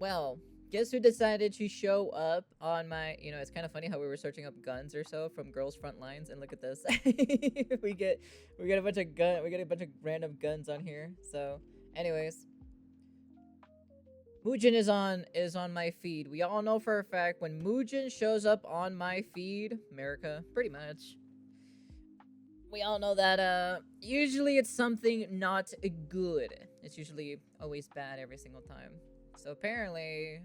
Well, guess who decided to show up on my, it's kind of funny how we were searching up guns or so from girls front lines, and look at this. we get we get a bunch of random guns on here. So, anyways, Muujin is on my feed. We all know for a fact when Muujin shows up on my feed, America, pretty much. We all know that usually it's something not good. It's usually always bad every single time. So apparently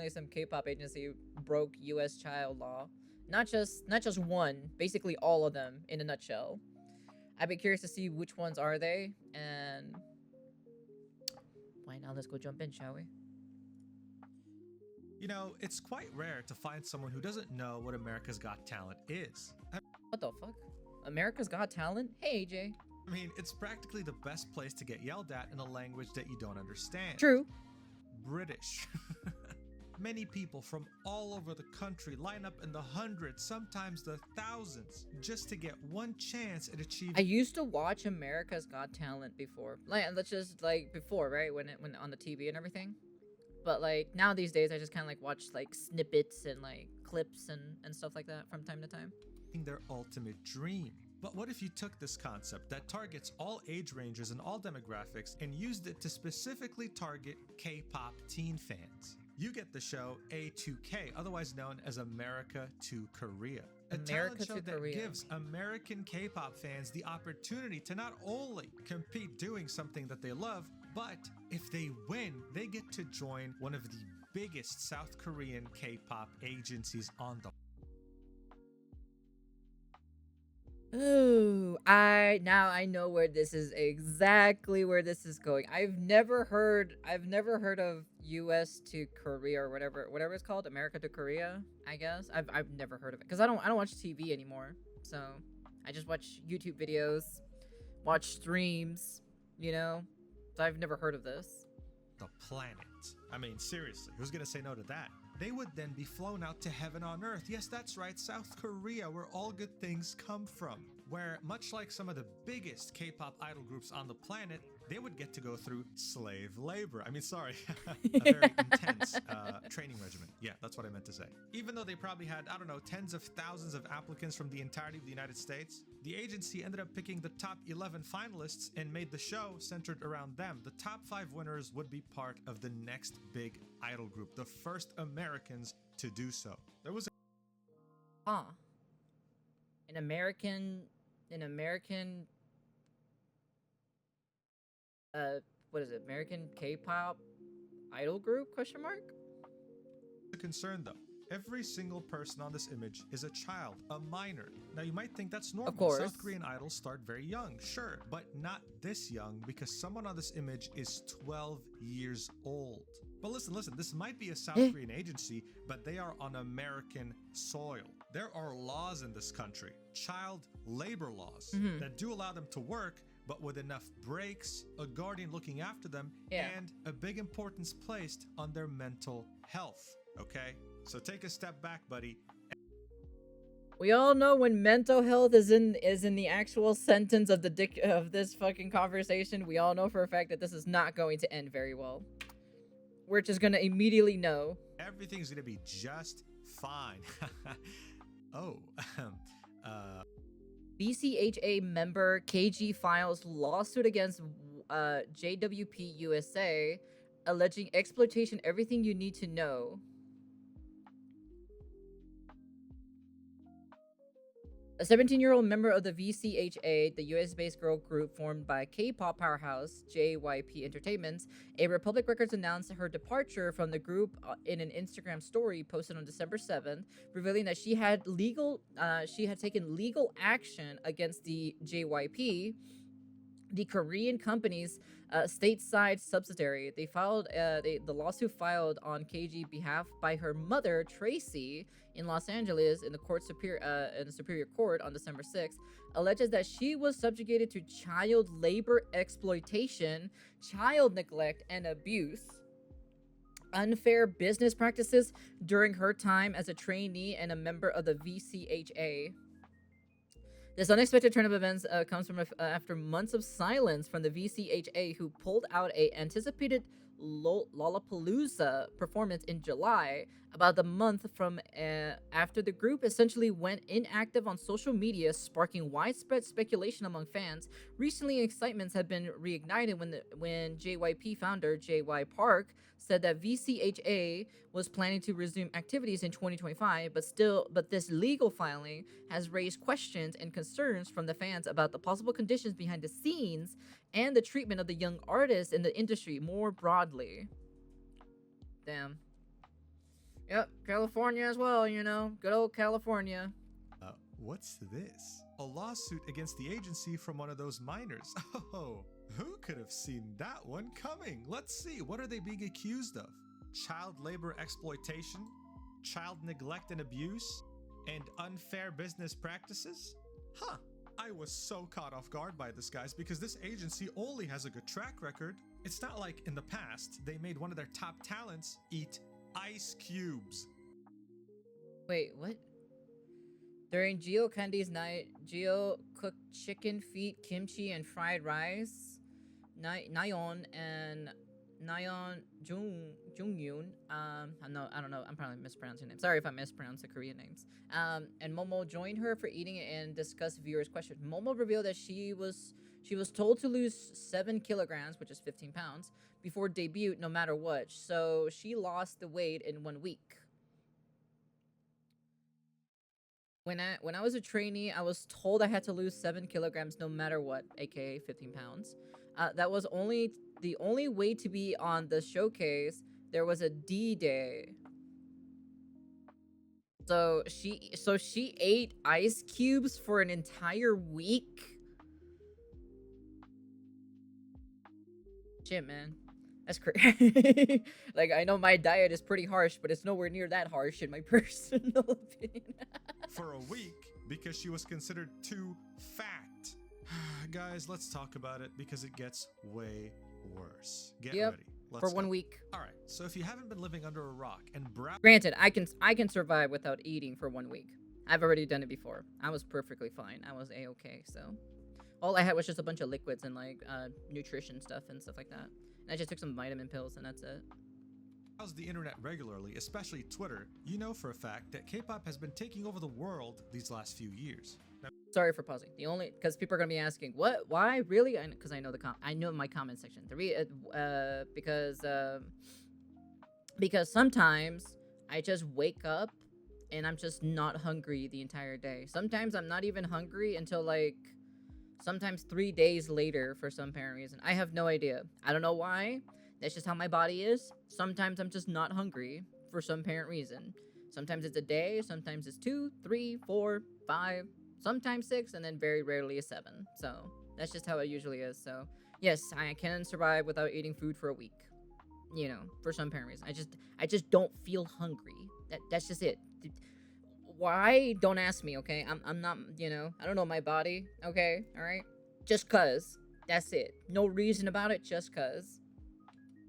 some K-pop agency broke US child law. Not just one, basically all of them in a nutshell. I'd be curious to see which ones are they, and why not, let's go jump in, shall we? You know, it's quite rare to find someone who doesn't know what America's Got Talent is. What the fuck? America's Got Talent? Hey, AJ. I mean, it's practically the best place to get yelled at in a language that you don't understand. True. British. Many people from all over the country line up in the hundreds, sometimes the thousands, just to get one chance at achieving. I used to watch America's Got Talent before. Let's just before, right? When on the TV and everything. But now these days I just kind of watch snippets and clips and stuff like that from time to time. Their ultimate dream. But what if you took this concept that targets all age ranges and all demographics and used it to specifically target K-pop teen fans? You get the show A2K, otherwise known as America to Korea. A talent show that gives American K-pop fans the opportunity to not only compete doing something that they love, but if they win, they get to join one of the biggest South Korean K-pop agencies on the. Ooh, I know where this is, exactly where this is going. I've never heard of US to Korea or whatever it's called, America to Korea, I guess. I've never heard of it cuz I don't watch TV anymore. So, I just watch YouTube videos, watch streams, So I've never heard of this. The planet. I mean, seriously, who's gonna say no to that? They would then be flown out to heaven on earth. Yes, that's right, South Korea, where all good things come from. Where, much like some of the biggest K-pop idol groups on the planet, they would get to go through slave labor. I mean, sorry, a very intense training regimen. Yeah, that's what I meant to say. Even though they probably had, I don't know, tens of thousands of applicants from the entirety of the United States, the agency ended up picking the top 11 finalists and made the show centered around them. The top 5 winners would be part of the next big idol group, the first Americans to do so. There was an American what is it? American K-pop idol group? Question mark. a concern though. Every single person on this image is a child, a minor. Now you might think that's normal. Of course. South Korean idols start very young, sure, but not this young because someone on this image is 12 years old. But listen, this might be a South Korean agency, but they are on American soil. There are laws in this country, child labor laws, that do allow them to work, but with enough breaks, a guardian looking after them, and a big importance placed on their mental health, okay? So take a step back, buddy. We all know when mental health is in the actual sentence of this fucking conversation, we all know for a fact that this is not going to end very well. We're just gonna immediately know. Everything's gonna be just fine. Oh, VCHA member KG files lawsuit against JWP USA, alleging exploitation. Everything you need to know. A 17-year-old member of the VCHA, the US-based girl group formed by K-pop powerhouse JYP Entertainment, a Republic Records announced her departure from the group in an Instagram story posted on December 7th, revealing that she had taken legal action against the JYP, the Korean company's stateside subsidiary. They filed the lawsuit filed on KG's behalf by her mother Tracy in Los Angeles in the Superior Court on December 6th, alleges that she was subjugated to child labor exploitation, child neglect, and abuse, unfair business practices during her time as a trainee and a member of the VCHA. This unexpected turn of events comes from after months of silence from the VCHA, who pulled out a anticipated Lollapalooza performance in July, about a month from after the group essentially went inactive on social media, sparking widespread speculation among fans. Recently, excitements have been reignited when JYP founder JY Park said that VCHA was planning to resume activities in 2025, but this legal filing has raised questions and concerns from the fans about the possible conditions behind the scenes and the treatment of the young artists in the industry more broadly. Damn. Yep, California as well, you know. Good old California. What's this? A lawsuit against the agency from one of those minors. Oh, who could have seen that one coming? Let's see, what are they being accused of? Child labor exploitation, child neglect and abuse, and unfair business practices? Huh. I was so caught off guard by this, guys, because this agency only has a good track record. It's not like in the past they made one of their top talents eat ice cubes. Wait, what? During Geo Candy's night, Geo cooked chicken feet, kimchi, and fried rice. Nayeon and Nayeon Jungyun. I don't know. I'm probably mispronouncing names. Sorry if I mispronounce the Korean names. And Momo joined her for eating it and discussed viewers' questions. Momo revealed that she was told to lose 7 kilograms, which is 15 pounds, before debut, no matter what. So she lost the weight in 1 week. When I was a trainee, I was told I had to lose 7 kilograms no matter what, aka 15 pounds. That was the only way to be on the showcase. There was a D-Day. So she ate ice cubes for an entire week. Shit, man. That's crazy. Like, I know my diet is pretty harsh, but it's nowhere near that harsh in my personal opinion. For a week, because she was considered too fat. Guys, let's talk about it because it gets way worse. Get ready. For 1 week. All right. So if you haven't been living under a rock and granted, I can survive without eating for 1 week. I've already done it before. I was perfectly fine. I was a-okay. So all I had was just a bunch of liquids and like nutrition stuff and stuff like that. And I just took some vitamin pills and that's it. Browse the internet regularly, especially Twitter, you know for a fact that K-pop has been taking over the world these last few years. Now, sorry for pausing. Because people are gonna be asking, what? Why? Really? Because I know my comment section. Because sometimes I just wake up and I'm just not hungry the entire day. Sometimes I'm not even hungry until like sometimes 3 days later for some apparent reason. I have no idea. I don't know why. That's just how my body is. Sometimes I'm just not hungry for some apparent reason. Sometimes it's a day, sometimes it's 2, 3, 4, 5, sometimes 6, and then very rarely a 7. So that's just how it usually is. So yes, I can survive without eating food for a week. You know, for some apparent reason. I just don't feel hungry. That's just it. Why? Don't ask me, okay? I'm not, you know, I don't know my body, okay? All right? Just cuz. That's it. No reason about it, just cuz.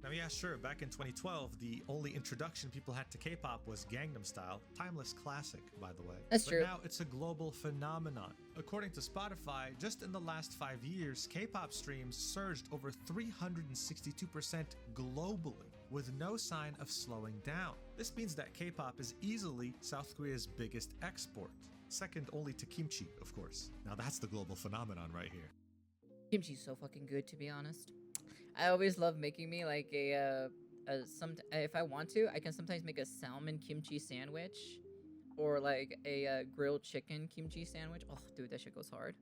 Now, yeah, sure, back in 2012, the only introduction people had to K-pop was Gangnam Style. Timeless classic, by the way. That's true. But now it's a global phenomenon. According to Spotify, just in the last 5 years, K-pop streams surged over 362% globally, with no sign of slowing down. This means that K-pop is easily South Korea's biggest export. Second only to kimchi, of course. Now that's the global phenomenon right here. Kimchi's so fucking good, to be honest. I always love making me like if I want to, I can sometimes make a salmon kimchi sandwich or like a grilled chicken kimchi sandwich. Oh, dude, that shit goes hard.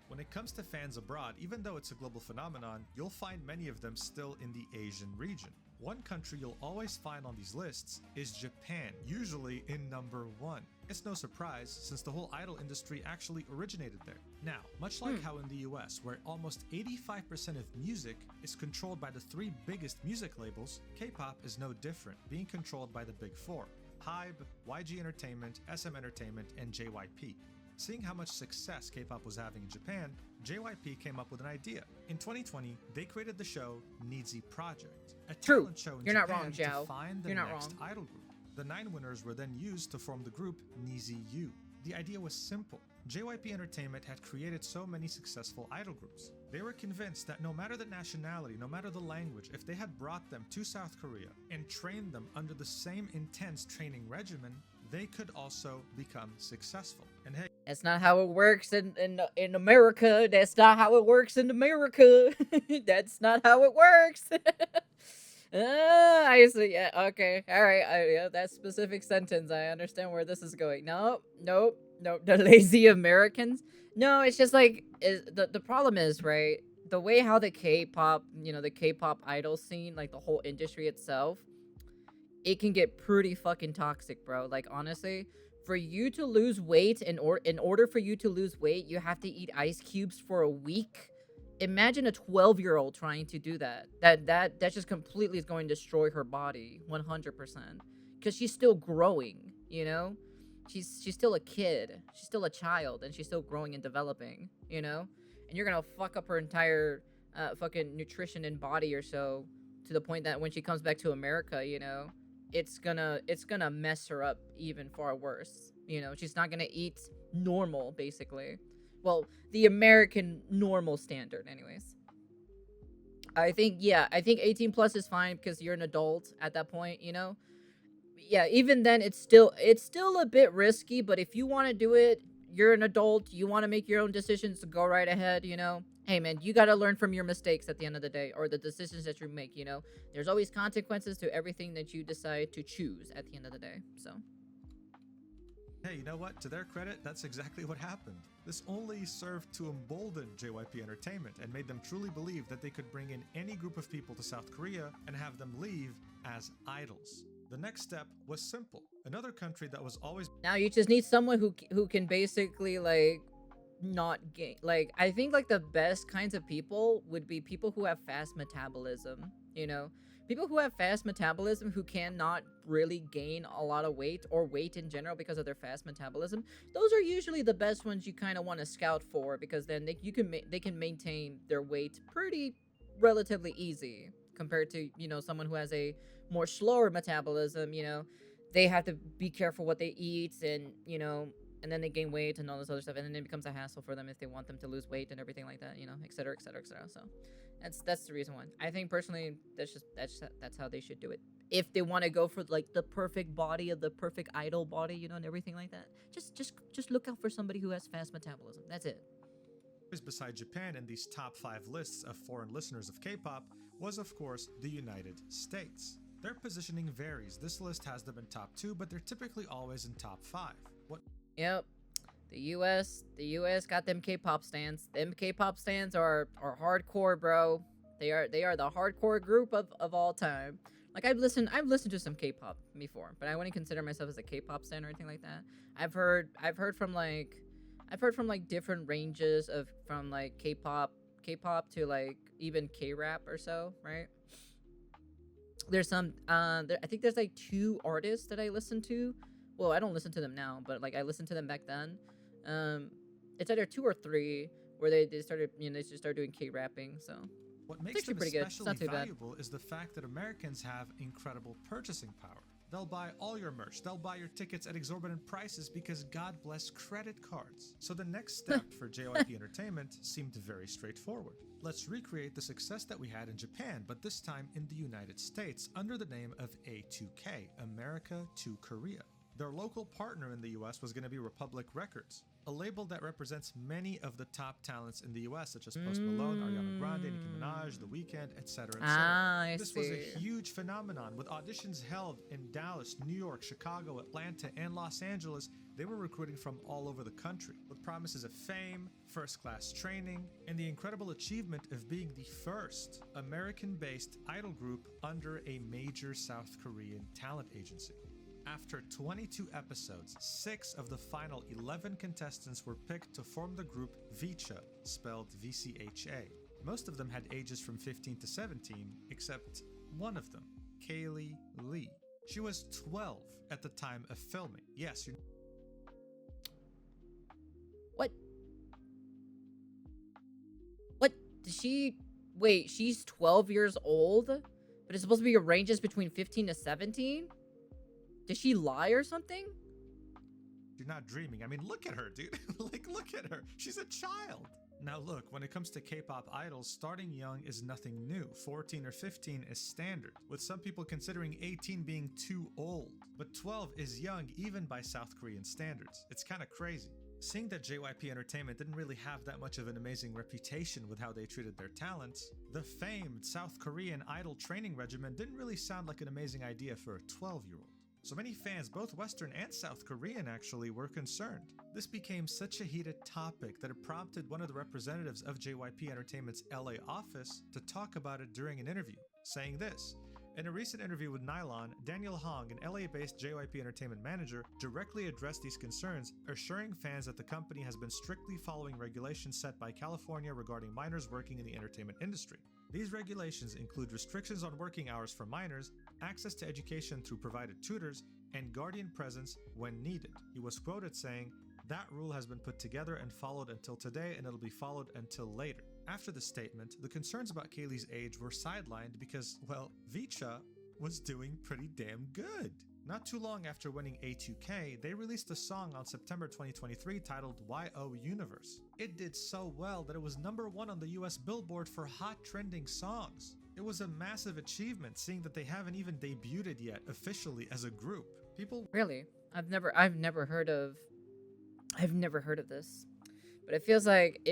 When it comes to fans abroad, even though it's a global phenomenon, you'll find many of them still in the Asian region. One country you'll always find on these lists is Japan, usually in number 1. It's no surprise, since the whole idol industry actually originated there. Now, much like how in the US, where almost 85% of music is controlled by the 3 biggest music labels, K-pop is no different, being controlled by the big 4, HYBE, YG Entertainment, SM Entertainment, and JYP. Seeing how much success K-pop was having in Japan, JYP came up with an idea. In 2020, they created the show Neezy Project, a talent show in Japan to find the next idol group. The 9 winners were then used to form the group Neezy U. The idea was simple. JYP Entertainment had created so many successful idol groups. They were convinced that no matter the nationality, no matter the language, if they had brought them to South Korea and trained them under the same intense training regimen, they could also become successful. And hey, that's not how it works in America. That's not how it works in America. That's not how it works. I see. Yeah. Okay. All right. Yeah, that specific sentence. I understand where this is going. Nope. Nope. Nope. The lazy Americans. No, it's just like the problem is, right? The way how the K-pop, the K-pop idol scene, like the whole industry itself, it can get pretty fucking toxic, bro. Like, honestly, for you to lose weight, in order for you to lose weight, you have to eat ice cubes for a week. Imagine a 12-year-old trying to do that. That just completely is going to destroy her body, 100%. Because she's still growing, She's still a kid. She's still a child, and she's still growing and developing, And you're gonna fuck up her entire fucking nutrition and body or so, to the point that when she comes back to America, it's gonna mess her up even far worse. She's not gonna eat normal, basically. Well, the American normal standard, anyways. I think 18 plus is fine because you're an adult at that point, Yeah, even then it's still a bit risky, but if you want to do it, you're an adult, you want to make your own decisions, go right ahead, Hey man, you got to learn from your mistakes at the end of the day, or the decisions that you make, There's always consequences to everything that you decide to choose at the end of the day. So hey, you know what? To their credit, that's exactly what happened. This only served to embolden JYP Entertainment and made them truly believe that they could bring in any group of people to South Korea and have them leave as idols. The next step was simple. Another country that was always... Now you just need someone who can basically, like, not gain... Like, I think, like, the best kinds of people would be people who have fast metabolism, People who have fast metabolism, who cannot really gain a lot of weight or weight in general because of their fast metabolism, those are usually the best ones you kind of want to scout for, because then they can maintain their weight pretty relatively easy compared to, someone who has a more slower metabolism. They have to be careful what they eat, and and then they gain weight and all this other stuff, and then it becomes a hassle for them if they want them to lose weight and everything like that, et cetera, et cetera, et cetera. So that's the reason why. I think personally that's how they should do it. If they want to go for like the perfect body of the perfect idol body, and everything like that, just look out for somebody who has fast metabolism. That's it. Beside Japan in these top 5 lists of foreign listeners of K-pop was, of course, the United States. Their positioning varies. This list has them in top 2, but they're typically always in top 5. Yep. The US got them K-pop stands. Them K-pop stands are hardcore, bro. They are the hardcore group of all time. Like, I've listened to some K-pop before, but I wouldn't consider myself as a K-pop stan or anything like that. I've heard from like different ranges from like K-pop to like even K-rap or so, right? There's some I think there's like 2 artists that I listen to. Well, I don't listen to them now, but like I listened to them back then. It's either 2 or 3 where they started, they just started doing K-rapping. So what makes them especially valuable is the fact that Americans have incredible purchasing power. They'll buy all your merch. They'll buy your tickets at exorbitant prices because God bless credit cards. So the next step for JYP Entertainment seemed very straightforward. Let's recreate the success that we had in Japan, but this time in the United States under the name of A2K, America to Korea. Their local partner in the US was going to be Republic Records, a label that represents many of the top talents in the US, such as Post Malone, Ariana Grande, Nicki Minaj, The Weeknd, etc. This was a huge phenomenon, with auditions held in Dallas, New York, Chicago, Atlanta, and Los Angeles. They were recruiting from all over the country, with promises of fame, first-class training, and the incredible achievement of being the first American-based idol group under a major South Korean talent agency. After 22 episodes, 6 of the final 11 contestants were picked to form the group VCHA, spelled VCHA. Most of them had ages from 15 to 17, except one of them, Kaylee Lee. She was 12 at the time of filming. Yes, you... What? Wait, she's 12 years old? But it's supposed to be ranges between 15 to 17? Did she lie or something? You're not dreaming. I mean, look at her, dude. Like, look at her. She's a child. Now look, when it comes to K-pop idols, starting young is nothing new. 14 or 15 is standard, with some people considering 18 being too old. But 12 is young even by South Korean standards. It's kind of crazy. Seeing that JYP Entertainment didn't really have that much of an amazing reputation with how they treated their talents, the famed South Korean idol training regimen didn't really sound like an amazing idea for a 12-year-old. So many fans, both Western and South Korean actually, were concerned. This became such a heated topic that it prompted one of the representatives of JYP Entertainment's LA office to talk about it during an interview, saying this: "In a recent interview with Nylon, Daniel Hong, an LA-based JYP Entertainment manager, directly addressed these concerns, assuring fans that the company has been strictly following regulations set by California regarding minors working in the entertainment industry. These regulations include restrictions on working hours for minors, access to education through provided tutors, and guardian presence when needed." He was quoted saying, "That rule has been put together and followed until today, and it'll be followed until later." After the statement, the concerns about Kaylee's age were sidelined because, well, VCHA was doing pretty damn good. Not too long after winning A2K, they released a song on September 2023 titled YO Universe. It did so well that it was #1 on the US Billboard for Hot Trending Songs. It was a massive achievement, seeing that they haven't even debuted yet officially as a group. People Really? I've never heard of this. But it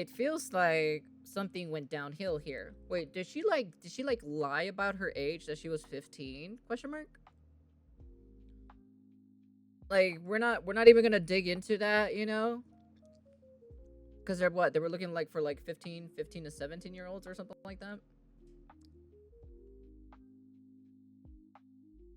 feels like something went downhill here. Wait, did she lie about her age, that she was 15? Question mark? Like, we're not even gonna dig into that, you know? Because they're what? They were looking like for like 15 to 17-year-olds or something like that.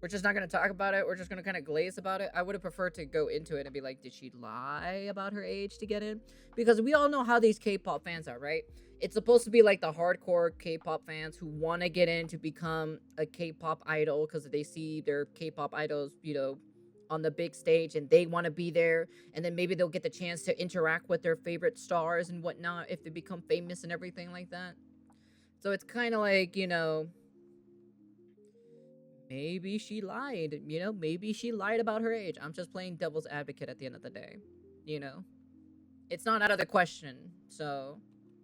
We're just not going to talk about it. We're just going to kind of glaze about it. I would have preferred to go into it and be like, did she lie about her age to get in? Because we all know how these K-pop fans are, right? It's supposed to be like the hardcore K-pop fans who want to get in to become a K-pop idol because they see their K-pop idols, you know, on the big stage and they want to be there. And then maybe they'll get the chance to interact with their favorite stars and whatnot if they become famous and everything like that. So it's kind of like, you know, maybe she lied, you know, maybe she lied about her age. I'm just playing devil's advocate at the end of the day, you know. It's not out of the question, so.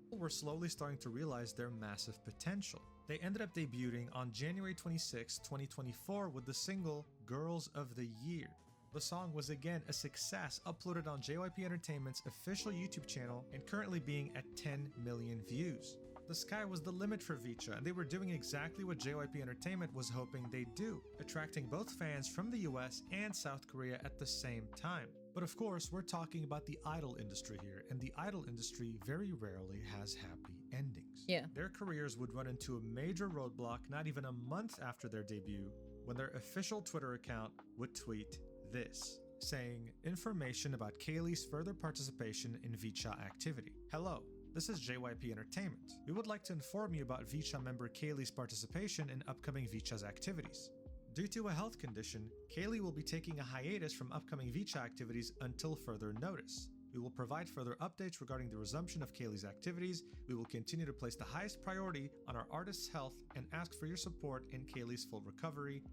People were slowly starting to realize their massive potential. They ended up debuting on January 26, 2024 with the single Girls of the Year. The song was again a success, uploaded on JYP Entertainment's official YouTube channel and currently being at 10 million views. The sky was the limit for VCHA, and they were doing exactly what JYP Entertainment was hoping they'd do, attracting both fans from the US and South Korea at the same time. But of course, we're talking about the idol industry here, and the idol industry very rarely has happy endings. Yeah. Their careers would run into a major roadblock not even a month after their debut, when their official Twitter account would tweet this, saying, "Information about Kaylee's further participation in VCHA activity. Hello. This is JYP Entertainment. We would like to inform you about VCHA member Kaylee's participation in upcoming VCHA's activities. Due to a health condition, Kaylee will be taking a hiatus from upcoming VCHA activities until further notice. We will provide further updates regarding the resumption of Kaylee's activities. We will continue to place the highest priority on our artist's health and ask for your support in Kaylee's full recovery.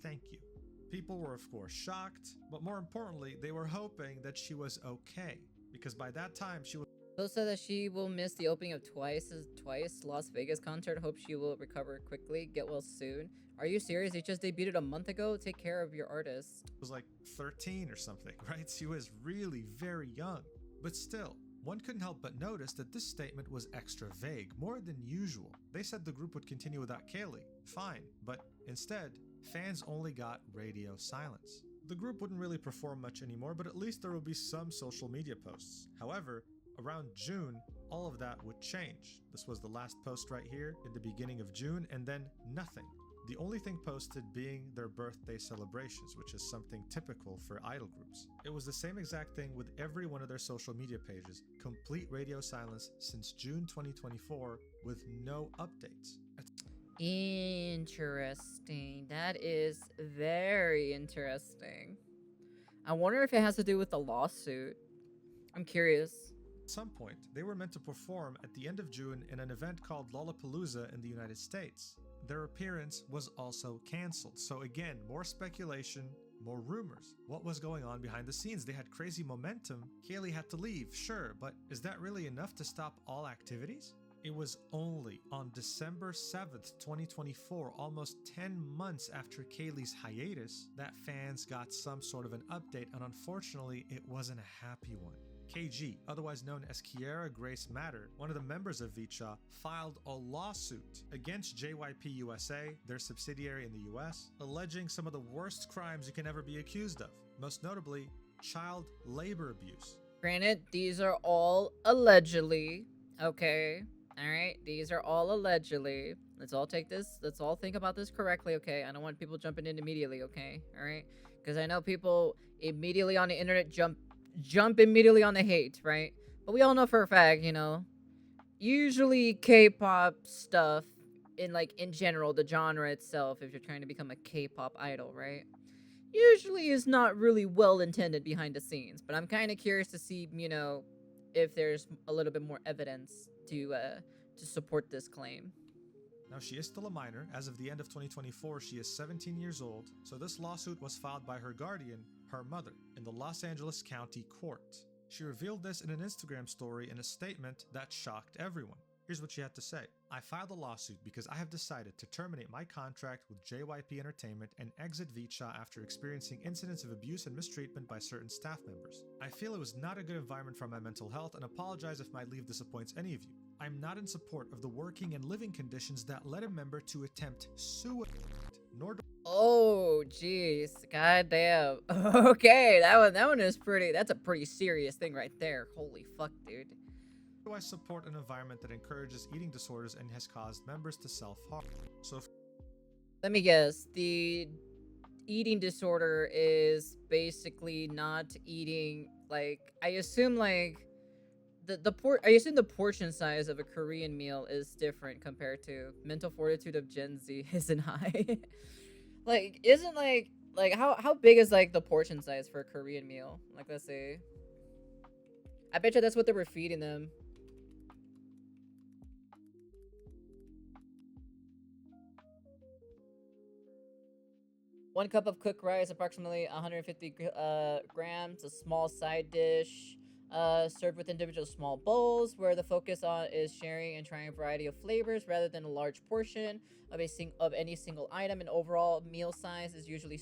Thank you." People were of course shocked, but more importantly, they were hoping that she was okay, because by that time she was Those said that she will miss the opening of Twice Las Vegas concert. Hope she will recover quickly. Get well soon. Are you serious? It just debuted a month ago? Take care of your artist. was like 13 or something, right? She was really very young. But still, one couldn't help but notice that this statement was extra vague, more than usual. They said the group would continue without Kaylee. Fine, but instead, fans only got radio silence. The group wouldn't really perform much anymore, but at least there would be some social media posts. However, around June, all of that would change. This was the last post right here in the beginning of June, and then nothing. The only thing posted being their birthday celebrations, which is something typical for idol groups. It was the same exact thing with every one of their social media pages. Complete radio silence since June 2024 with no updates. Interesting. That is very interesting. I wonder if it has to do with the lawsuit. I'm curious. At some point, they were meant to perform at the end of June in an event called Lollapalooza in the United States. Their appearance was also cancelled. So again, more speculation, More rumors. What was going on behind the scenes? They had crazy momentum. Kaylee had to leave, sure, but is that really enough to stop all activities? It was only on December 7th, 2024, almost 10 months after Kaylee's hiatus, that fans got some sort of an update, and unfortunately, it wasn't a happy one. KG, otherwise known as Kiera Grace Matter, one of the members of VCHA, filed a lawsuit against JYP USA, their subsidiary in the US, alleging some of the worst crimes you can ever be accused of, most notably child labor abuse. Granted, these are all allegedly, okay? Alright, these are all allegedly. Let's all think about this correctly, okay? I don't want people jumping in immediately, okay? Alright? Because I know people immediately on the internet jump immediately on the hate, right? But we all know for a fact, you know, usually K-pop stuff in general, the genre itself, if you're trying to become a K-pop idol, right? Usually is not really well intended behind the scenes. But I'm kind of curious to see, you know, if there's a little bit more evidence to support this claim. Now, she is still a minor. As of the end of 2024, she is 17 years old, so this lawsuit was filed by her guardian, her mother, in the Los Angeles County Court. She revealed this in an Instagram story in a statement that shocked everyone. Here's what she had to say. I filed a lawsuit because I have decided to terminate my contract with JYP Entertainment and exit VCHA after experiencing incidents of abuse and mistreatment by certain staff members. I feel it was not a good environment for my mental health and apologize if my leave disappoints any of you. I'm not in support of the working and living conditions that led a member to attempt suicide, nor do Oh, jeez. God damn. Okay, that one is that's a pretty serious thing right there. Holy fuck, dude. I support an environment that encourages eating disorders and has caused members to self-harm. So let me guess. The eating disorder is basically not eating, like, I assume, like, I assume the portion size of a Korean meal is different compared to mental fortitude of Gen Z isn't high. Like, isn't like how big is like the portion size for a Korean meal? Like, let's see. I bet you that's what they were feeding them. One cup of cooked rice, approximately 150 grams, a small side dish, served with individual small bowls, where the focus on is sharing and trying a variety of flavors rather than a large portion of any single item. An overall meal size is usually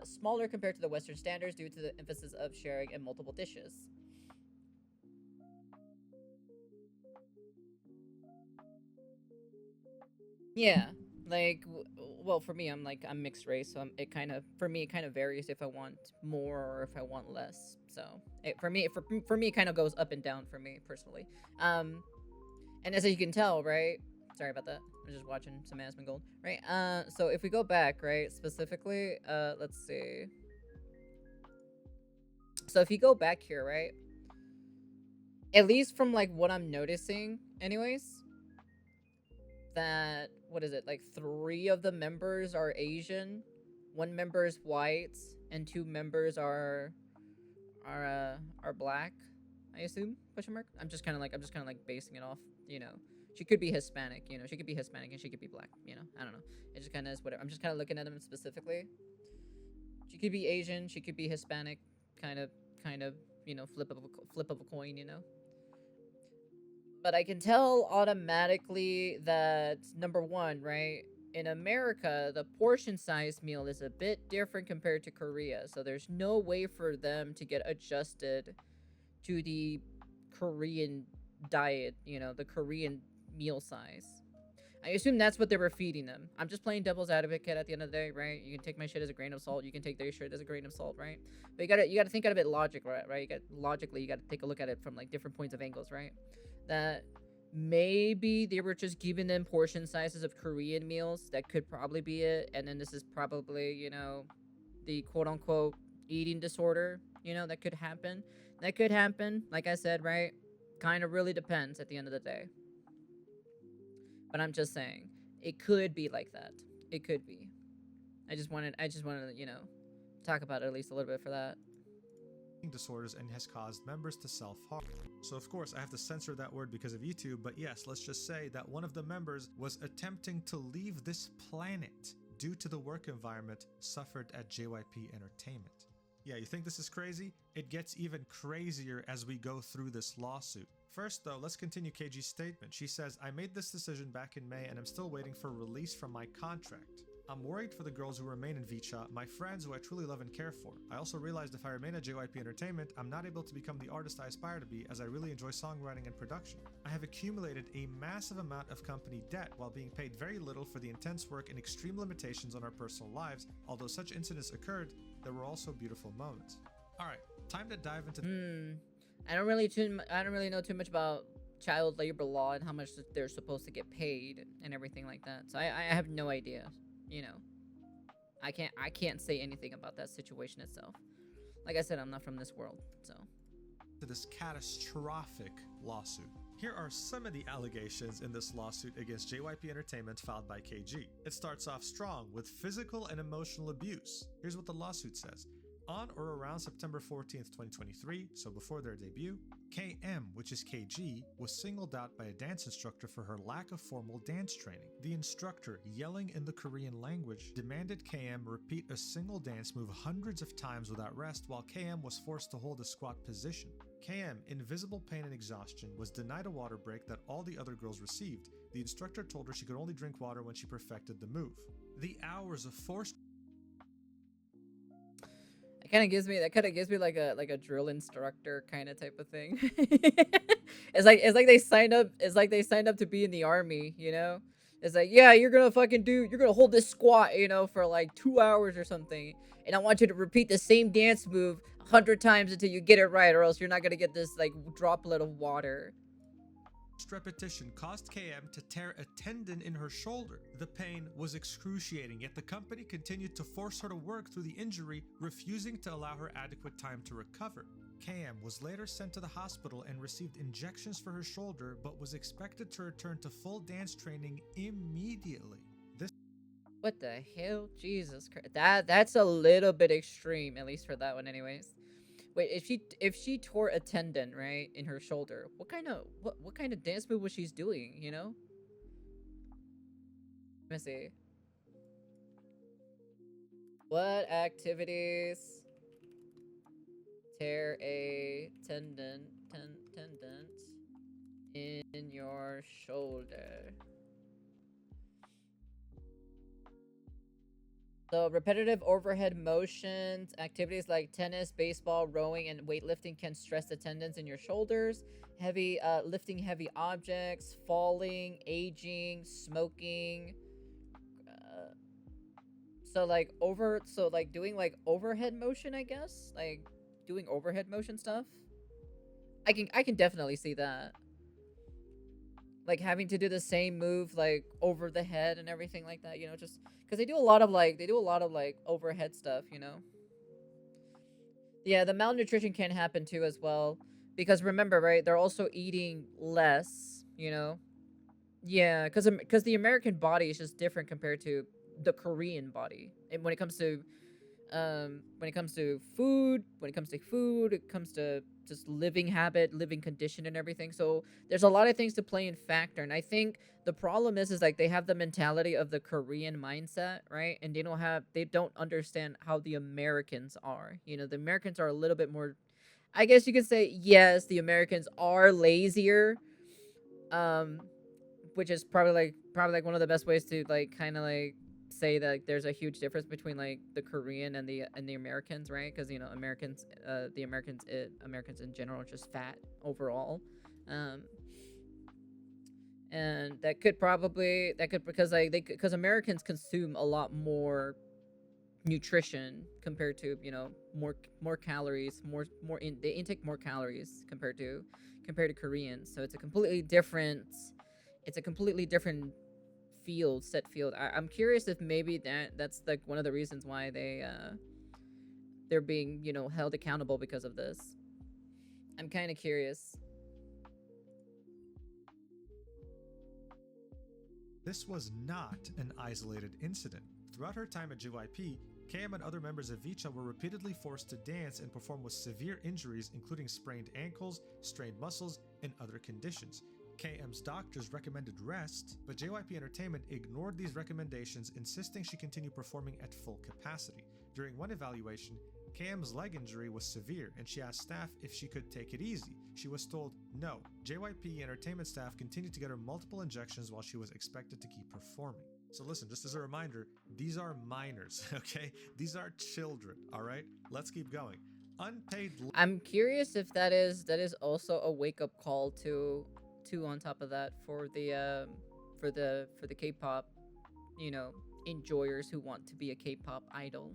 smaller compared to the Western standards due to the emphasis of sharing in multiple dishes. Yeah, like, well, for me, I'm mixed race, so it kind of varies if I want more or if I want less. So for me, it kind of goes up and down for me personally. And as you can tell, right? Sorry about that. I'm just watching some Asmongold, right? So if we go back, right, specifically, let's see. So if you go back here, right, at least from like what I'm noticing, anyways, that what is it, like 3 of the members are Asian, 1 member is white, and 2 members are black, I assume, question mark. I'm just kind of like basing it off, you know. She could be Hispanic, you know. She could be Hispanic and she could be black, you know. I don't know. It just kind of is whatever. I'm just kind of looking at them specifically. She could be Asian, she could be Hispanic, kind of, you know, flip of a coin, you know. But I can tell automatically that, number one, right, in America, the portion size meal is a bit different compared to Korea. So there's no way for them to get adjusted to the Korean diet, you know, the Korean meal size. I assume that's what they were feeding them. I'm just playing devil's advocate at the end of the day, right? You can take my shit as a grain of salt. You can take their shit as a grain of salt, right? But you gotta think out of it logically, right? You gotta take a look at it from like different points of angles, right? That maybe they were just giving them portion sizes of Korean meals. That could probably be it. And then this is probably, you know, the quote-unquote eating disorder, you know, that could happen. Like I said, right? Kind of really depends at the end of the day. But I'm just saying, it could be like that. It could be. I just wanted to, you know, talk about it at least a little bit for that. Disorders and has caused members to self-harm. So of course I have to censor that word because of YouTube, but yes, let's just say that one of the members was attempting to leave this planet due to the work environment suffered at JYP Entertainment. Yeah, you think this is crazy? It gets even crazier as we go through this lawsuit. First though, let's continue KG's statement. She says, "I made this decision back in May and I'm still waiting for release from my contract. I'm worried for the girls who remain in VCHA, my friends who I truly love and care for. I also realized if I remain at JYP Entertainment, I'm not able to become the artist I aspire to be as I really enjoy songwriting and production. I have accumulated a massive amount of company debt while being paid very little for the intense work and extreme limitations on our personal lives. Although such incidents occurred, there were also beautiful moments." Alright, time to dive into I don't really know too much about child labor law and how much they're supposed to get paid and everything like that. So I have no idea. You know, I can't say anything about that situation itself. Like I said, I'm not from this world, so. To this catastrophic lawsuit. Here are some of the allegations in this lawsuit against JYP Entertainment filed by KG. It starts off strong with physical and emotional abuse. Here's what the lawsuit says. On or around September 14th, 2023, so before their debut, KM, which is KG, was singled out by a dance instructor for her lack of formal dance training. The instructor, yelling in the Korean language, demanded KM repeat a single dance move hundreds of times without rest while KM was forced to hold a squat position. KM, in visible pain and exhaustion, was denied a water break that all the other girls received. The instructor told her she could only drink water when she perfected the move. The hours of forced That kind of gives me like a drill instructor kind of type of thing. It's like they signed up to be in the army, you know? It's like, yeah, you're gonna hold this squat, you know, for like 2 hours or something, and I want you to repeat the same dance move 100 times until you get it right, or else you're not gonna get this like droplet of water. repetition caused KM to tear a tendon in her shoulder. The pain was excruciating, yet the company continued to force her to work through the injury, refusing to allow her adequate time to recover. KM was later sent to the hospital and received injections for her shoulder, but was expected to return to full dance training immediately. What the hell? Jesus Christ. That's a little bit extreme, at least for that one anyways. Wait, if she tore a tendon, right, in her shoulder, what kind of dance move was she doing, you know? Let me see. What activities tear a tendon in your shoulder? So repetitive overhead motions, activities like tennis, baseball, rowing, and weightlifting can stress the tendons in your shoulders. Lifting heavy objects, falling, aging, smoking. So doing like overhead motion, I guess, like doing overhead motion stuff. I can definitely see that. Like having to do the same move like over the head and everything like that, you know, just because they do a lot of like overhead stuff, you know. Yeah, the malnutrition can happen too as well, because remember, right, they're also eating less, you know. Yeah, because the American body is just different compared to the Korean body, and when it comes to food, it comes to just living habit, living condition, and everything. So there's a lot of things to play in factor, and I think the problem is like they have the mentality of the Korean mindset, right? And they don't understand how the Americans are. You know, the Americans are a little bit more, I guess you could say, yes, the Americans are lazier, which is probably like one of the best ways to like kind of like say that like, there's a huge difference between like the Korean and the Americans, right? Because you know Americans in general are just fat overall, and that could because Americans consume a lot more nutrition compared to, you know, more calories, they intake more calories compared to Koreans. So it's a completely different set field. I'm curious if maybe that's like one of the reasons why they're being, you know, held accountable because of this. I'm kind of curious. This was not an isolated incident. Throughout her time at JYP, KM and other members of VCHA were repeatedly forced to dance and perform with severe injuries, including sprained ankles, strained muscles, and other conditions. KM's doctors recommended rest, but JYP Entertainment ignored these recommendations, insisting she continue performing at full capacity. During one evaluation, KM's leg injury was severe, and she asked staff if she could take it easy. She was told no. JYP Entertainment staff continued to get her multiple injections while she was expected to keep performing. So listen, just as a reminder, these are minors, okay? These are children, all right? Let's keep going. Unpaid. I'm curious if that is also a wake up call to on top of that for the K-pop, enjoyers who want to be a K-pop idol.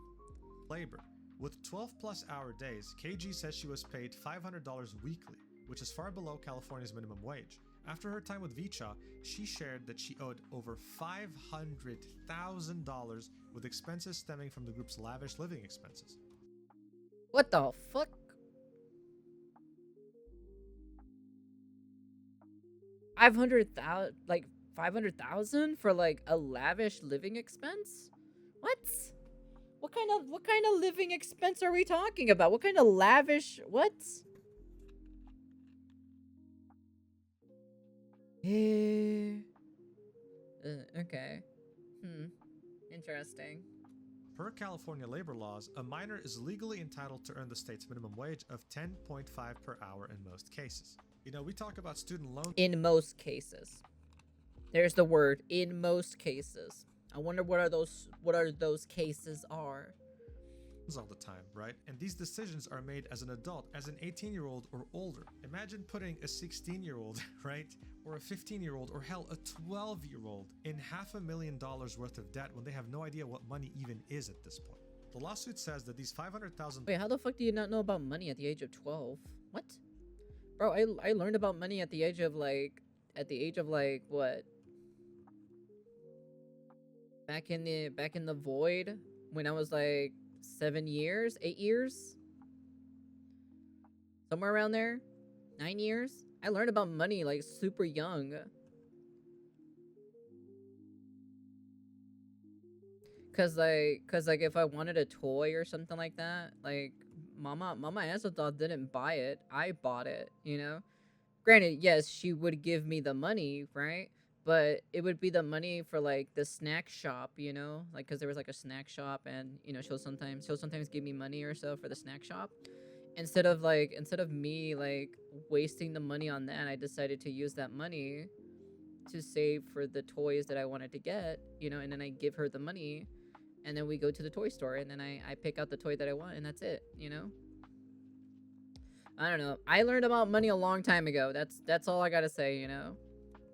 Labor. With 12 plus hour days, KG says she was paid $500 weekly, which is far below California's minimum wage. After her time with VCHA, she shared that she owed over $500,000 with expenses stemming from the group's lavish living expenses. What the fuck? $500,000 for like a lavish living expense? What? What kind of living expense are we talking about? What kind of lavish what? Okay. Interesting. Per California labor laws, a minor is legally entitled to earn the state's minimum wage of $10.5 per hour in most cases. We talk about student loans. In most cases. There's the word, in most cases. I wonder what those cases are. All the time, right? And these decisions are made as an adult, as an 18-year-old or older. Imagine putting a 16-year-old, right? Or a 15-year-old, or hell, a 12-year-old in $500,000 worth of debt when they have no idea what money even is at this point. The lawsuit says that these $500,000. Wait, how the fuck do you not know about money at the age of 12? What? Bro, I learned about money at the age of like what? Back in the void when I was like 7 years, 8 years, somewhere around there, 9 years. I learned about money like super young. Cause like if I wanted a toy or something like that, like mama Azadot didn't buy it. I bought it, Granted, yes, she would give me the money, right? But it would be the money for like the snack shop, like because there was like a snack shop, and she'll sometimes give me money or so for the snack shop. Instead of me like wasting the money on that, I decided to use that money to save for the toys that I wanted to get, and then I give her the money, and then we go to the toy store, and then I pick out the toy that I want, and that's it, I don't know. I learned about money a long time ago. That's all I gotta say,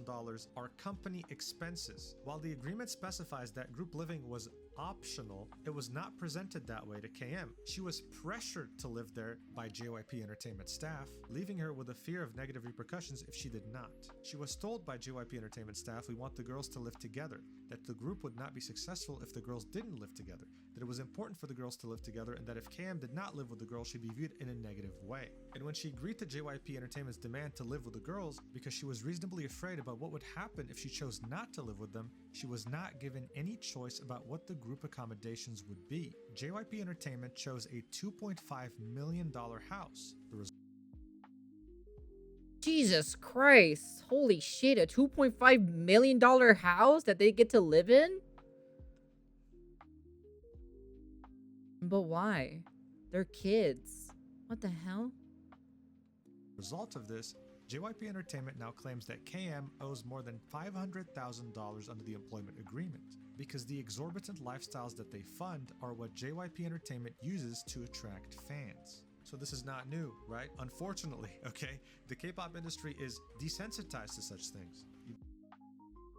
Dollars are company expenses. While the agreement specifies that group living was optional, it was not presented that way to KM. She was pressured to live there by JYP Entertainment staff, leaving her with a fear of negative repercussions if she did not. She was told by JYP Entertainment staff, "We want the girls to live together," that the group would not be successful if the girls didn't live together, that it was important for the girls to live together, and that if KM did not live with the girls, she'd be viewed in a negative way. And when she agreed to JYP Entertainment's demand to live with the girls because she was reasonably afraid about what would happen if she chose not to live with them, she was not given any choice about what the group accommodations would be. JYP Entertainment chose a $2.5 million house. Jesus Christ. Holy shit, a $2.5 million house that they get to live in? But why? They're kids. What the hell? Result of this, JYP Entertainment now claims that KM owes more than $500,000 under the employment agreement, because the exorbitant lifestyles that they fund are what JYP Entertainment uses to attract fans. So this is not new, right? Unfortunately, okay? The K-pop industry is desensitized to such things.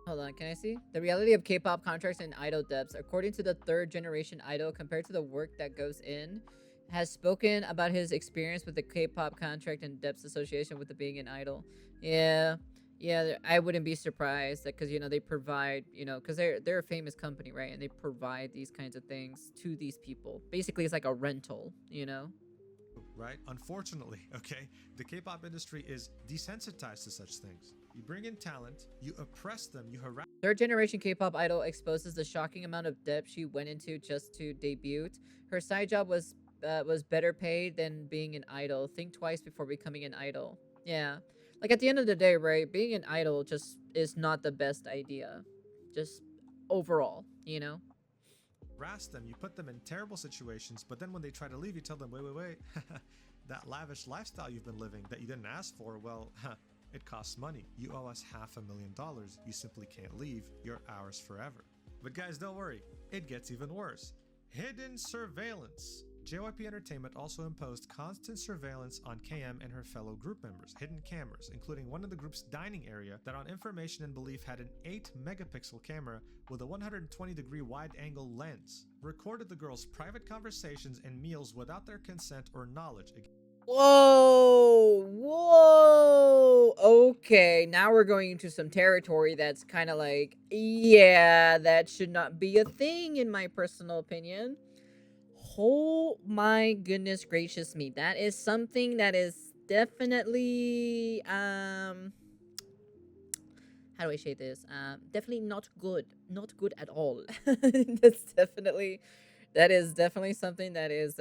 Hold on, can I see? The reality of K-pop contracts and idol debts. According to the third generation idol, compared to the work that goes in, has spoken about his experience with the K-pop contract and debts association with the being an idol. Yeah, I wouldn't be surprised that, because they provide, because they're a famous company, right? And they provide these kinds of things to these people. Basically, it's like a rental, Right? Unfortunately, okay? The K-pop industry is desensitized to such things. You bring in talent, you oppress them, you harass. Third generation K-pop idol exposes the shocking amount of debt she went into just to debut. Her side job was better paid than being an idol. Think twice before becoming an idol. Yeah, Like at the end of the day, right? Being an idol just is not the best idea. Just overall, you know? Harass them, you put them in terrible situations, but then when they try to leave, you tell them, wait, wait, wait, that lavish lifestyle you've been living that you didn't ask for, well, it costs money. You owe us $500,000. You simply can't leave. You're ours forever. But guys, don't worry, it gets even worse. Hidden surveillance. JYP Entertainment also imposed constant surveillance on KM and her fellow group members, hidden cameras, including one in the group's dining area that on information and belief had an 8-megapixel camera with a 120-degree wide-angle lens, recorded the girls' private conversations and meals without their consent or knowledge. Whoa! Whoa! Okay, now we're going into some territory that's kind of like, yeah, that should not be a thing in my personal opinion. Oh my goodness gracious me. That is something that is definitely how do I say this? Definitely not good. Not good at all. That is definitely something that is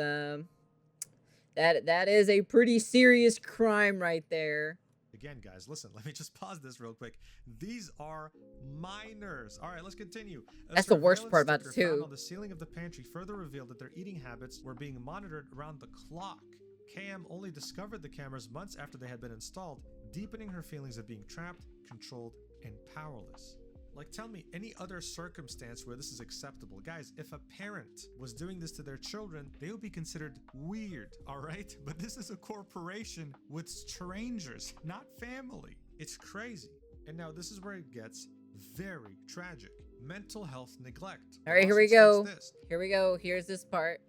that is a pretty serious crime right there. Again, guys, listen, let me just pause this real quick. These are minors. All right, let's continue. That's the worst part about it, too. Found on the ceiling of the pantry further revealed that their eating habits were being monitored around the clock. KM only discovered the cameras months after they had been installed, deepening her feelings of being trapped, controlled, and powerless. Like, tell me any other circumstance where this is acceptable. Guys, if a parent was doing this to their children, they would be considered weird, all right? But this is a corporation with strangers, not family. It's crazy. And now this is where it gets very tragic. Mental health neglect. All right, here we go. Here we go. Here's this part.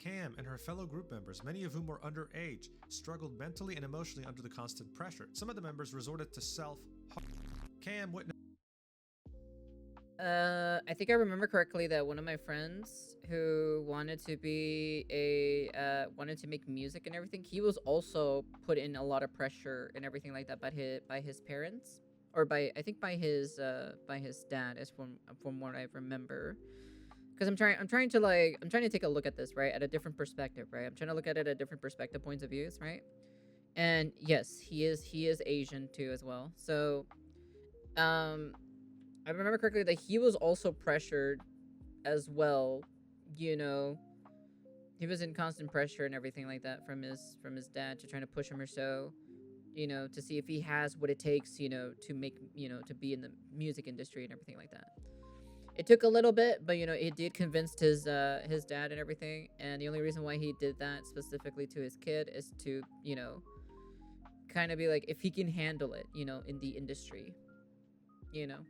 Cam and her fellow group members, many of whom were underage, struggled mentally and emotionally under the constant pressure. Some of the members resorted to self-harm. Cam witnessed I think I remember correctly that one of my friends who wanted to be wanted to make music and everything, he was also put in a lot of pressure and everything like that by his parents, or I think by his dad, as from what I remember. Because I'm trying to take a look at this, right, at a different perspective, right? I'm trying to look at it at different perspective points of views, right? And yes, he is Asian too as well. So, I remember correctly that he was also pressured as well, you know. He was in constant pressure and everything like that from his dad to trying to push him or so, you know, to see if he has what it takes, you know, to make, you know, to be in the music industry and everything like that. It took a little bit, but you know, it did convince his dad and everything, and the only reason why he did that specifically to his kid is to, you know, kind of be like, if he can handle it, you know, in the industry, you know.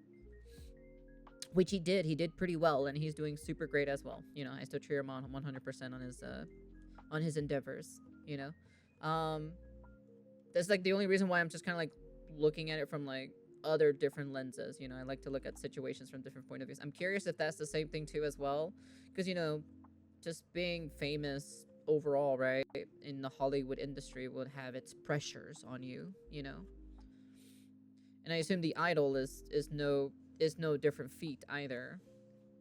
Which he did pretty well, and he's doing super great as well. You know, I still cheer him on 100% on his endeavors, you know. That's like the only reason why I'm just kind of like looking at it from like other different lenses, you know. I like to look at situations from different point of views. I'm curious if that's the same thing too as well, because you know, just being famous overall, right, in the Hollywood industry would have its pressures on you, you know. And I assume the idol is no different feat either.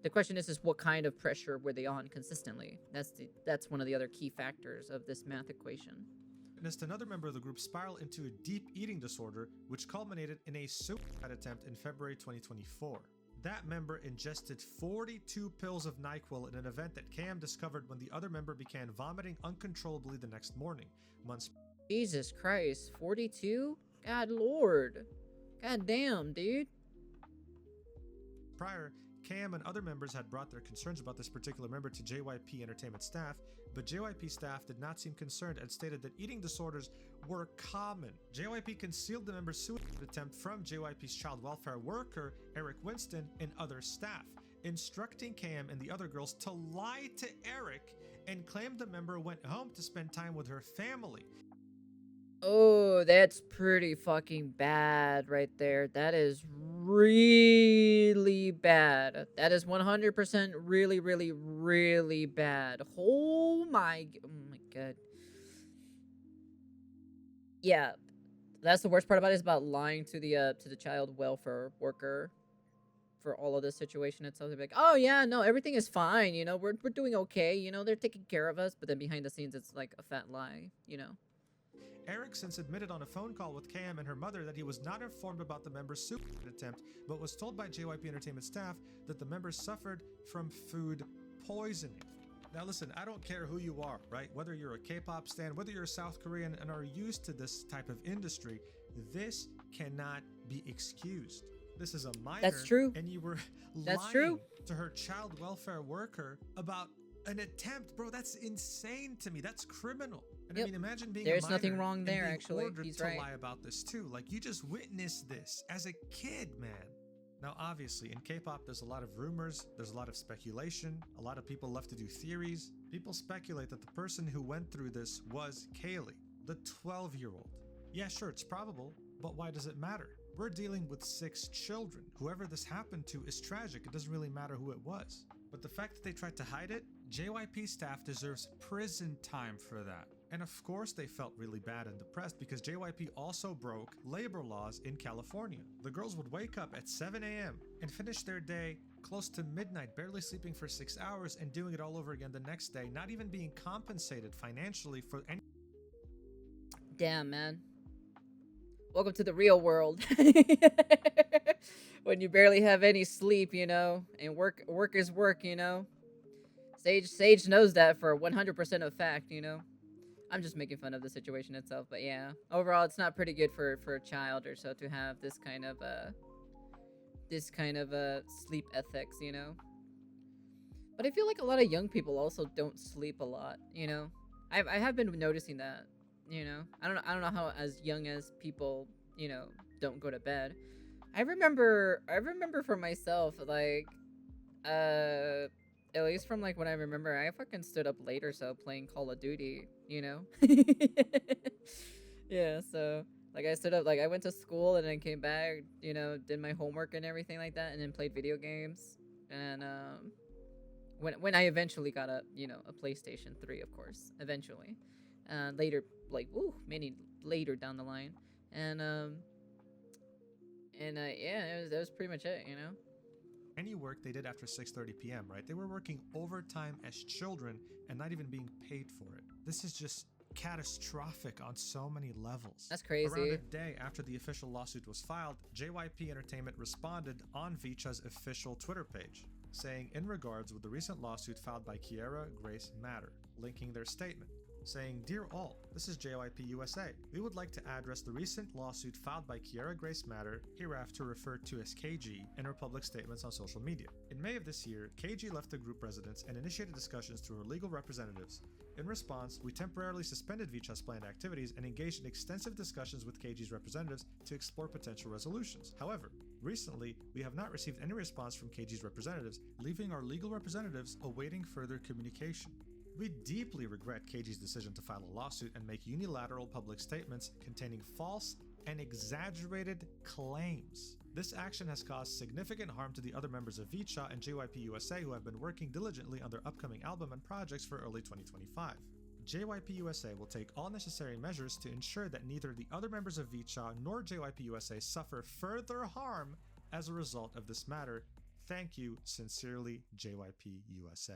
The question is what kind of pressure were they on consistently? That's one of the other key factors of this math equation. Witnessed another member of the group spiral into a deep eating disorder, which culminated in a suicide attempt in February 2024. That member ingested 42 pills of NyQuil in an event that Cam discovered when the other member began vomiting uncontrollably the next morning. Jesus Christ, 42? God Lord. God damn, dude. Prior, Cam and other members had brought their concerns about this particular member to JYP Entertainment staff, but JYP staff did not seem concerned and stated that eating disorders were common. JYP concealed the member's suicide attempt from JYP's child welfare worker, Eric Winston, and other staff, instructing Cam and the other girls to lie to Eric and claim the member went home to spend time with her family. Oh, that's pretty fucking bad right there. That is really bad. That is 100% really, really, really bad. Oh my god. Yeah, that's the worst part about it, is about lying to the child welfare worker for all of this situation itself. They're like, oh yeah, no, everything is fine, you know, we're doing okay, you know, they're taking care of us, but then behind the scenes it's like a fat lie, you know. Eric since admitted on a phone call with KM and her mother that he was not informed about the members' suicide attempt, but was told by JYP Entertainment staff that the members suffered from food poisoning. Now listen, I don't care who you are, right? Whether you're a K-pop stan, whether you're a South Korean and are used to this type of industry, this cannot be excused. This is a minor. That's true. And you were That's lying true. to her child welfare worker about an attempt. Bro, that's insane to me. That's criminal. And I Yep. mean, imagine being There's a minor nothing wrong and there, being actually. ordered He's to right. lie about this too. Like, you just witnessed this as a kid, man. Now, obviously, in K-pop, there's a lot of rumors, there's a lot of speculation, a lot of people love to do theories. People speculate that the person who went through this was Kaylee, the 12-year-old. Yeah, sure, it's probable, but why does it matter? We're dealing with 6 children. Whoever this happened to is tragic. It doesn't really matter who it was. But the fact that they tried to hide it, JYP staff deserves prison time for that. And of course they felt really bad and depressed because JYP also broke labor laws in California. The girls would wake up at 7 a.m. and finish their day close to midnight, barely sleeping for 6 hours and doing it all over again the next day, not even being compensated financially for any. Damn, man. Welcome to the real world. When you barely have any sleep, you know, and work is work, you know. Sage knows that for 100% of fact, you know. I'm just making fun of the situation itself, but yeah, overall, it's not pretty good for a child or so to have this kind of sleep ethics, you know. But I feel like a lot of young people also don't sleep a lot, you know. I have been noticing that, you know. I don't know how as young as people, you know, don't go to bed. I remember for myself, like, at least from like when I remember, I fucking stood up late or so playing Call of Duty, you know. Yeah, so like I stood up, like I went to school and then came back, you know, did my homework and everything like that, and then played video games. And when I eventually got a, you know, a PlayStation 3, of course, eventually, later, like many later down the line, and yeah, that was pretty much it, you know. Any work they did after 6:30 p.m., right? They were working overtime as children and not even being paid for it. This is just catastrophic on so many levels. That's crazy. Around a day after the official lawsuit was filed, JYP Entertainment responded on VCHA's official Twitter page, saying in regards with the recent lawsuit filed by Kiera Grace Matter, linking their statement, saying, "Dear all, this is JYP USA. We would like to address the recent lawsuit filed by Kiera Grace Matter, hereafter referred to as KG, in her public statements on social media. In May of this year, KG left the group residence and initiated discussions through her legal representatives. In response, we temporarily suspended VCHA's planned activities and engaged in extensive discussions with KG's representatives to explore potential resolutions. However, recently, we have not received any response from KG's representatives, leaving our legal representatives awaiting further communication. We deeply regret KG's decision to file a lawsuit and make unilateral public statements containing false and exaggerated claims. This action has caused significant harm to the other members of VCHA and JYP USA who have been working diligently on their upcoming album and projects for early 2025. JYP USA will take all necessary measures to ensure that neither the other members of VCHA nor JYP USA suffer further harm as a result of this matter. Thank you, sincerely, JYP USA."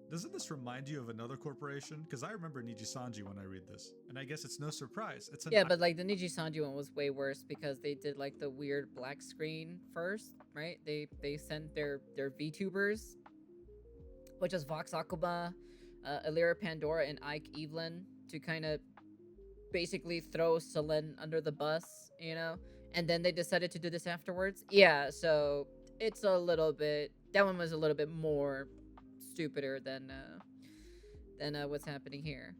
Doesn't this remind you of another corporation? Because I remember Nijisanji when I read this, and I guess it's no surprise. It's Yeah, but like the Nijisanji one was way worse because they did like the weird black screen first, right? They sent their VTubers, which is Vox Akuba, Illyra Pandora, and Ike Evelyn, to kind of basically throw Selene under the bus, you know? And then they decided to do this afterwards. Yeah, so it's a little bit, that one was a little bit more stupider than what's happening here.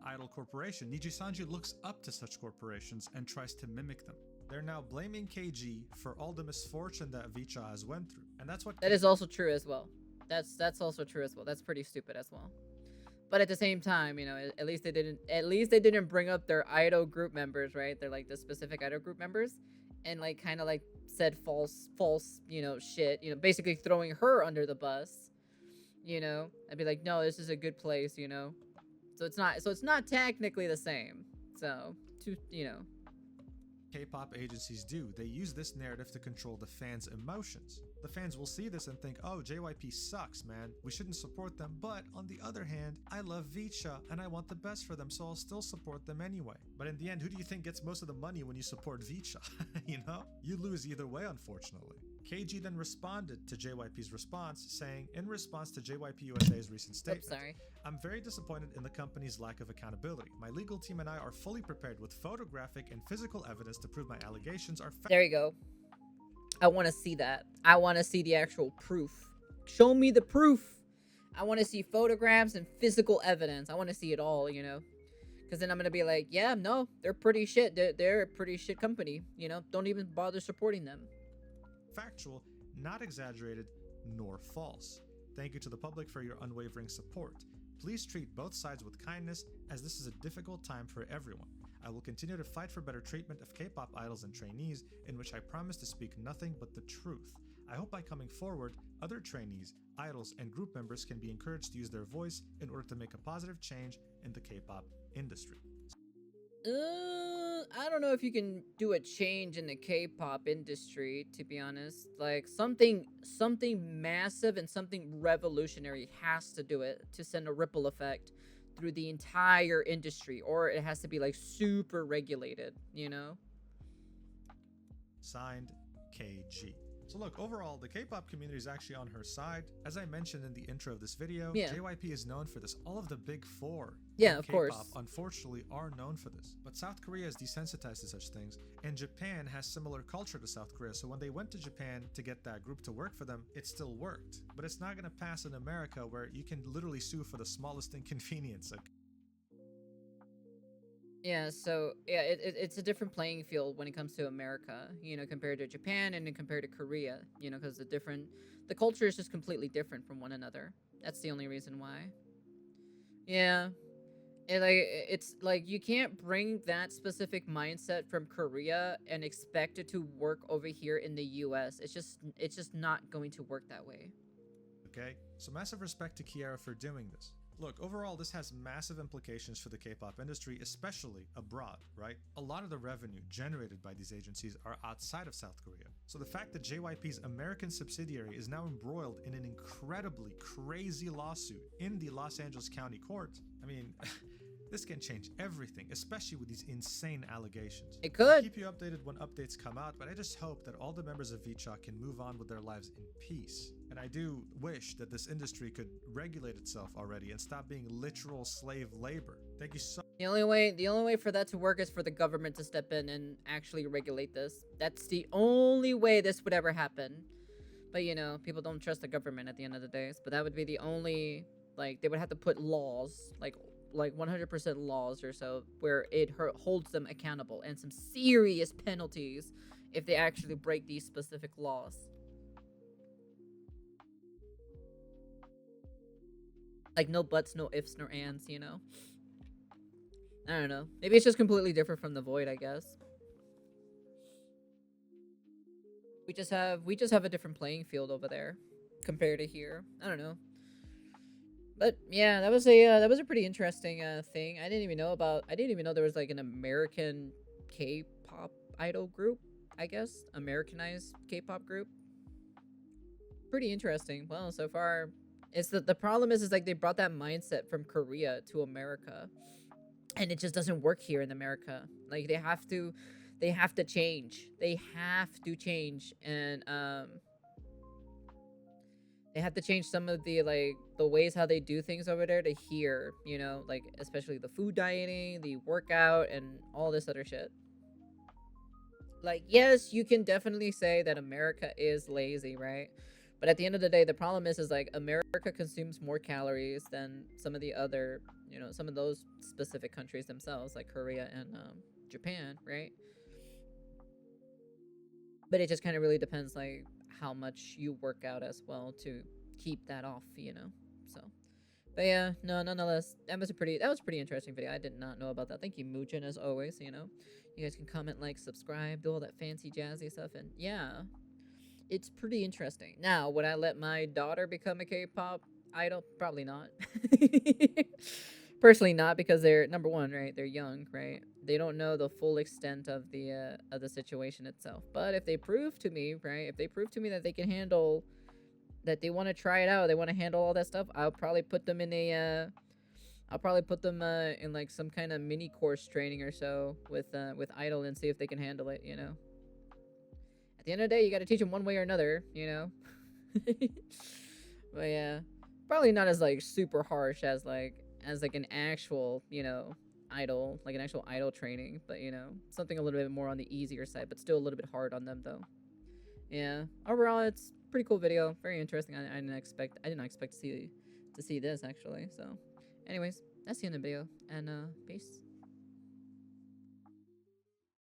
Idol corporation. Nijisanji looks up to such corporations and tries to mimic them. They're now blaming KG for all the misfortune that VCHA has went through, and that's what. That is also true as well. That's also true as well. That's pretty stupid as well. But at the same time, you know, at least they didn't bring up their idol group members, right? They're like the specific idol group members, and like kind of like said false, you know, shit. You know, basically throwing her under the bus. You know, I'd be like, no, this is a good place, you know. So it's not technically the same. So, you know, K-pop agencies do. They use this narrative to control the fans' emotions. The fans will see this and think, oh, JYP sucks, man. We shouldn't support them. But on the other hand, I love VCHA and I want the best for them, so I'll still support them anyway. But in the end, who do you think gets most of the money when you support VCHA? You know? You lose either way, unfortunately. KG then responded to JYP's response, saying, in response to JYP USA's recent statement, I'm very disappointed in the company's lack of accountability. My legal team and I are fully prepared with photographic and physical evidence to prove my allegations are There you go. I want to see that. I want to see the actual proof. Show me the proof. I want to see photographs and physical evidence. I want to see it all, you know? Because then I'm going to be like, yeah, no, they're pretty shit. They're a pretty shit company, you know? Don't even bother supporting them. Factual, not exaggerated, nor false. Thank you to the public for your unwavering support. Please treat both sides with kindness, as this is a difficult time for everyone. I will continue to fight for better treatment of K-pop idols and trainees, in which I promise to speak nothing but the truth. I hope by coming forward, other trainees, idols, and group members can be encouraged to use their voice in order to make a positive change in the K-pop industry. I don't know if you can do a change in the K-pop industry, to be honest. Like, something massive and something revolutionary has to do it to send a ripple effect through the entire industry, or it has to be like super regulated, you know? Signed, KG. So look, overall, the K-pop community is actually on her side. As I mentioned in the intro of this video, JYP is known for this. All of the big four of K-pop, course, unfortunately, are known for this. But South Korea is desensitized to such things, and Japan has similar culture to South Korea. So when they went to Japan to get that group to work for them, it still worked. But it's not going to pass in America, where you can literally sue for the smallest inconvenience. Yeah, so yeah, it's a different playing field when it comes to America, you know, compared to Japan and then compared to Korea, you know, because the culture is just completely different from one another. That's the only reason why. Yeah, it's like you can't bring that specific mindset from Korea and expect it to work over here in the U.S. It's just not going to work that way. Okay, so massive respect to Kiara for doing this. Look, overall, this has massive implications for the K-pop industry, especially abroad, right? A lot of the revenue generated by these agencies are outside of South Korea. So the fact that JYP's American subsidiary is now embroiled in an incredibly crazy lawsuit in the Los Angeles County Court, I mean, this can change everything, especially with these insane allegations. It could. I'll keep you updated when updates come out, but I just hope that all the members of VCHA can move on with their lives in peace. And I do wish that this industry could regulate itself already and stop being literal slave labor. Thank you so much. The only way for that to work is for the government to step in and actually regulate this. That's the only way this would ever happen. But you know, people don't trust the government at the end of the day. But that would be the only, like, they would have to put laws, like 100% laws or so, where it holds them accountable, and some serious penalties if they actually break these specific laws. Like, no buts, no ifs, nor ands, you know? I don't know. Maybe it's just completely different from the Void, I guess. We just have a different playing field over there compared to here. I don't know. But yeah, that was a pretty interesting thing. I didn't even know there was like an American K-pop idol group, I guess. Americanized K-pop group. Pretty interesting. Well, so far, it's the problem is like they brought that mindset from Korea to America, and it just doesn't work here in America. Like they have to change. They have to change, and they have to change some of the ways how they do things over there to here, you know, like especially the food dieting, the workout, and all this other shit. Like, yes, you can definitely say that America is lazy, right? But at the end of the day, the problem is like America consumes more calories than some of the other, you know, some of those specific countries themselves, like Korea and Japan, right? But it just kind of really depends, like, how much you work out as well to keep that off, you know? So, but yeah, no, nonetheless, that was a pretty interesting video. I did not know about that. Thank you, Muchin, as always, you know? You guys can comment, like, subscribe, do all that fancy jazzy stuff, and yeah, it's pretty interesting. Now, would I let my daughter become a K-pop idol? Probably not. Personally, not, because they're, number one, right? They're young, right? They don't know the full extent of the situation itself. But if they prove to me, right? If they prove to me that they can handle, that they want to try it out, they want to handle all that stuff, I'll probably put them in a I'll probably put them in like some kind of mini course training or so with Idol, and see if they can handle it. You know, at the end of the day, you got to teach them one way or another. You know, but yeah, probably not as like super harsh as like an actual, you know, Idol, like an actual Idol training, but you know, something a little bit more on the easier side, but still a little bit hard on them though. Yeah, overall, it's pretty cool video, very interesting. I did not expect to see this actually. So, anyways, that's the end of the video, and peace.